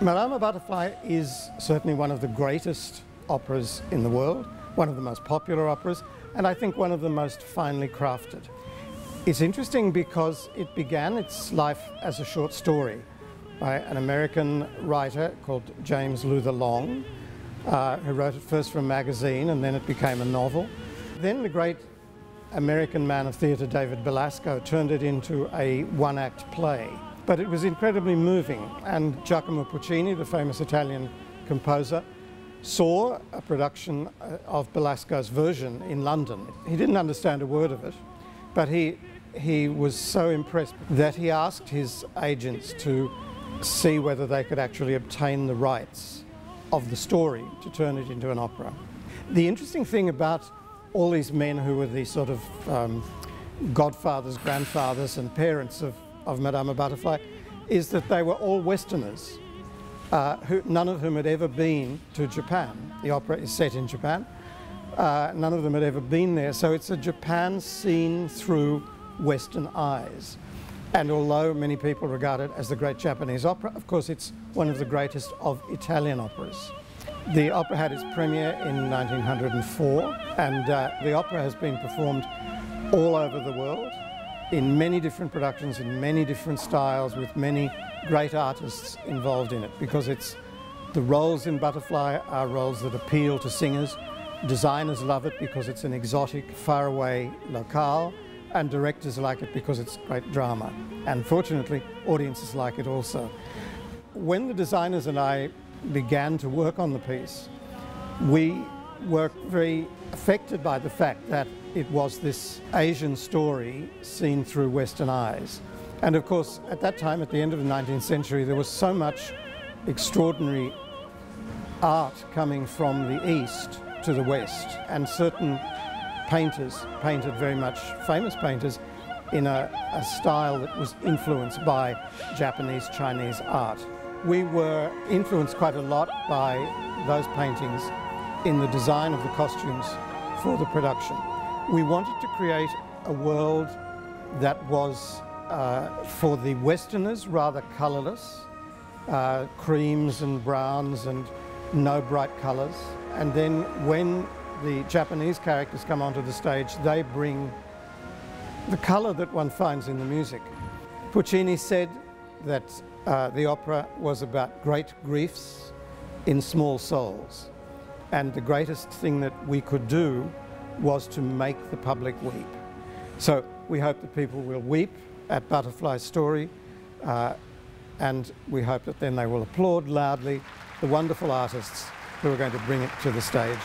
Madama Butterfly is certainly one of the greatest operas in the world, one of the most popular operas, and I think one of the most finely crafted. It's interesting because it began its life as a short story by an American writer called James Luther Long, who wrote it first for a magazine and then it became a novel. Then the great American man of theatre David Belasco turned it into a one-act play. But it was incredibly moving, and Giacomo Puccini, the famous Italian composer, saw a production of Belasco's version in London. He didn't understand a word of it, but he was so impressed that he asked his agents to see whether they could actually obtain the rights of the story to turn it into an opera. The interesting thing about all these men who were the sort of godfathers, grandfathers and parents of Madama Butterfly is that they were all Westerners, none of whom had ever been to Japan. The opera is set in Japan. None of them had ever been there, so it's a Japan seen through Western eyes. And although many people regard it as the great Japanese opera, of course it's one of the greatest of Italian operas. The opera had its premiere in 1904, and the opera has been performed all over the world in many different productions, in many different styles, with many great artists involved in it, because the roles in Butterfly are roles that appeal to singers. Designers love it because it's an exotic, faraway locale, and directors like it because it's great drama. And fortunately, audiences like it also. When the designers and I began to work on the piece, we were very affected by the fact that it was this Asian story seen through Western eyes. And of course, at that time, at the end of the 19th century, there was so much extraordinary art coming from the East to the West, and certain painters painted very much, famous painters, in a style that was influenced by Japanese, Chinese art. We were influenced quite a lot by those paintings in the design of the costumes for the production. We wanted to create a world that was, for the Westerners, rather colourless, creams and browns and no bright colours. And then when the Japanese characters come onto the stage, they bring the colour that one finds in the music. Puccini said that the opera was about great griefs in small souls. And the greatest thing that we could do was to make the public weep. So we hope that people will weep at Butterfly's story, and we hope that then they will applaud loudly the wonderful artists who are going to bring it to the stage.